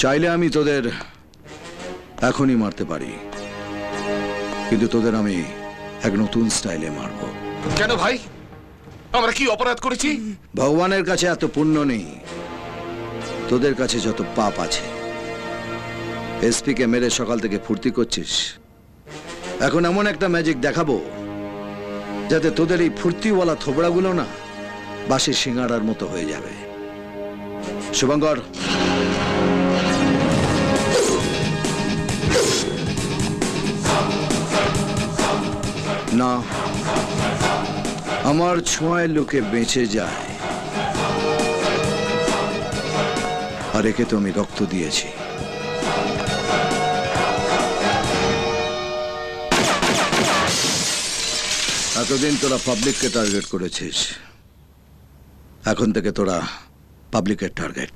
চাইলে আমি তোদের এখনই মারতে পারি, কিন্তু তোদের আমি এক নতুন স্টাইলে মারবো। কেন ভাই, আমরা কি অপরাধ করেছি? ভগবানের কাছে এত পুণ্য নেই, তোদের কাছে যত পাপ আছে। এসপি কে মেরে সকাল থেকে ফুর্তি করছিস, এখন এমন একটা ম্যাজিক দেখাবো যাতে তোদের এই ফুর্তিওয়ালা থোবড়াগুলো না বাসি সিঙ্গারার মতো হয়ে যাবে। শুভঙ্কর, না, আমার ছোঁয়ায় লোকে বেঁচে যায়, আর একে তো আমি রক্ত দিয়েছি। এতদিন তোরা পাবলিককে টার্গেট করেছিস, এখন থেকে তোরা পাবলিকের টার্গেট।